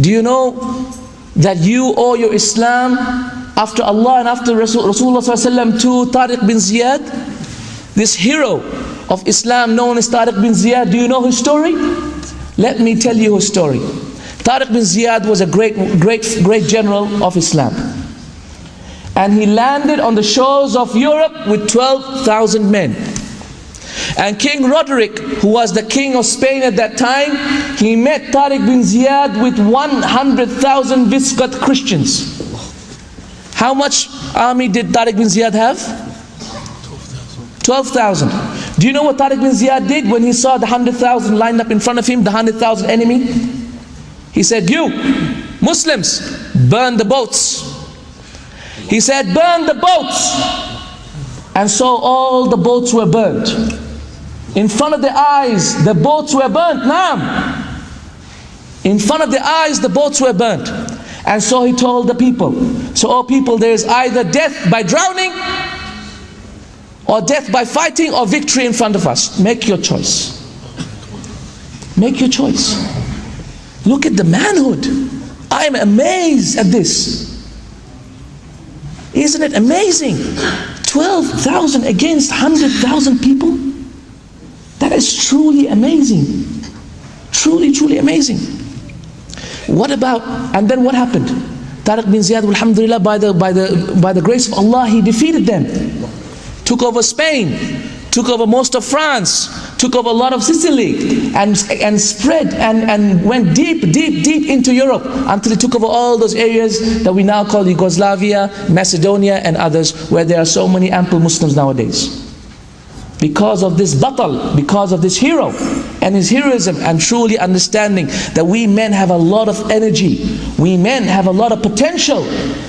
Do you know that you owe your Islam after Allah and after Rasulullah ﷺ to Tariq bin Ziyad? This hero of Islam known as Tariq bin Ziyad. Do you know his story? Let me tell you his story. Tariq bin Ziyad was a great general of Islam. And he landed on the shores of Europe with 12,000 men. And King Roderick, who was the king of Spain at that time, he met Tariq bin Ziyad with 100,000 Visigoth Christians. How much army did Tariq bin Ziyad have? 12,000. Do you know what Tariq bin Ziyad did when he saw the 100,000 lined up in front of him, the 100,000 enemy? He said, "You Muslims, burn the boats." He said, "Burn the boats." And so all the boats were burnt. In front of their eyes, the boats were burnt. Naam. In front of their eyes, the boats were burnt. And so he told the people, "So, oh people, there is either death by drowning, or death by fighting, or victory in front of us. Make your choice. Make your choice." Look at the manhood. I am amazed at this. Isn't it amazing? 12,000 against 100,000 people? That is truly amazing. Truly, truly amazing. What about, and then what happened? Tariq bin Ziyad, alhamdulillah, by the grace of Allah, he defeated them. Took over Spain, took over most of France, took over a lot of Sicily, and spread and went deep into Europe until he took over all those areas that we now call Yugoslavia, Macedonia and others, where there are so many ample Muslims nowadays. Because of this battle, because of this hero and his heroism, and truly understanding that we men have a lot of energy, we men have a lot of potential.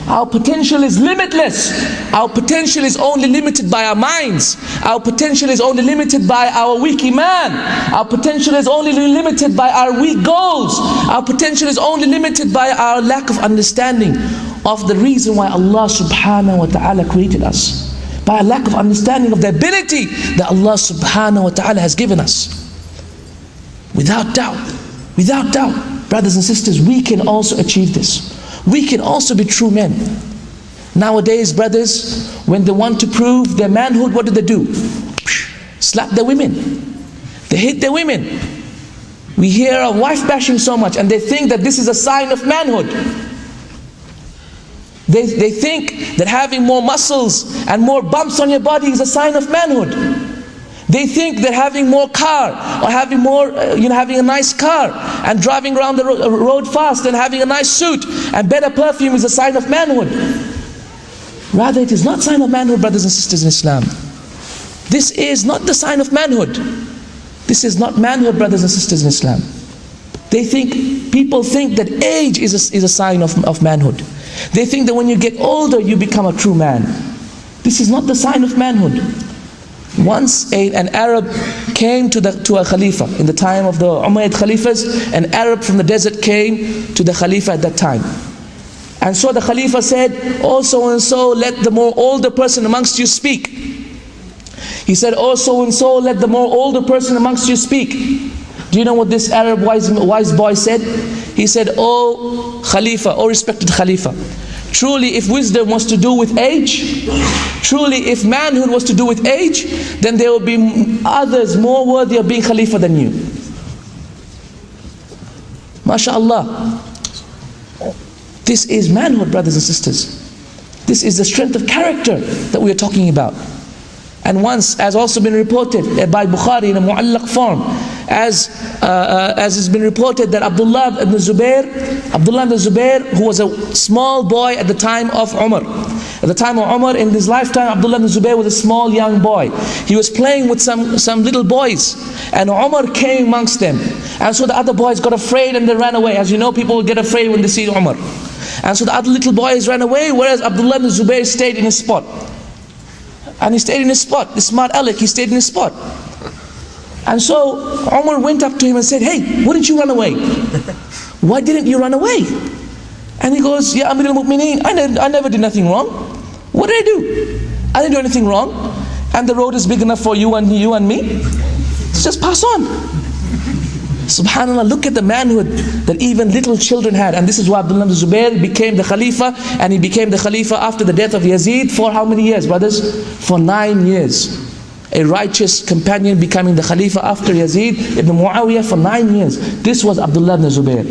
Our potential is limitless. Our potential is only limited by our minds. Our potential is only limited by our weak iman. Our potential is only limited by our weak goals. Our potential is only limited by our lack of understanding of the reason why Allah subhanahu wa ta'ala created us. By a lack of understanding of the ability that Allah subhanahu wa ta'ala has given us. Without doubt, brothers and sisters, we can also achieve this. We can also be true men. Nowadays, brothers, when they want to prove their manhood, what do? Slap their women. They hit their women. We hear of wife bashing so much, and they think that this is a sign of manhood. They think that having more muscles and more bumps on your body is a sign of manhood. They think that having more car, or having more, having a nice car and driving around the road fast and having a nice suit and better perfume is a sign of manhood. Rather, it is not a sign of manhood, brothers and sisters in Islam. This is not the sign of manhood. This is not manhood, brothers and sisters in Islam. People think that age is a sign of manhood. They think that when you get older, you become a true man. This is not the sign of manhood. Once an Arab came to a Khalifa, in the time of the Umayyad Khalifas, an Arab from the desert came to the Khalifa at that time. And so the Khalifa said, "Oh, so and so, let the more older person amongst you speak." He said, "Oh, so and so, let the more older person amongst you speak." Do you know what this Arab wise boy said? He said, "Oh Khalifa, oh respected Khalifa, truly if wisdom was to do with age, truly if manhood was to do with age, then there will be others more worthy of being Khalifa than you." MashaAllah. This is manhood, brothers and sisters. This is the strength of character that we are talking about. And once, as also been reported by Bukhari in a mu'allaq form, as has been reported that Abdullah ibn Zubair, who was a small boy at the time of Umar. At the time of Umar, in his lifetime, Abdullah ibn Zubair was a small young boy. He was playing with some little boys, and Umar came amongst them. And so the other boys got afraid and they ran away. As you know, people will get afraid when they see Umar. And so the other little boys ran away, whereas Abdullah ibn Zubair stayed in his spot. And he stayed in his spot. The smart aleck, he stayed in his spot. And so Umar went up to him and said, "Hey, why didn't you run away? Why didn't you run away?" And he goes, "Ya Amir al-Mu'mineen, I never did nothing wrong. What did I do? I didn't do anything wrong. And the road is big enough for you and me. Let's just pass on." Subhanallah, look at the manhood that even little children had. And this is why Abdullah ibn Zubayr became the Khalifa, and he became the Khalifa after the death of Yazid for how many years, brothers? For 9 years. A righteous companion becoming the Khalifa after Yazid ibn Muawiyah for 9 years. This was Abdullah ibn Zubayr.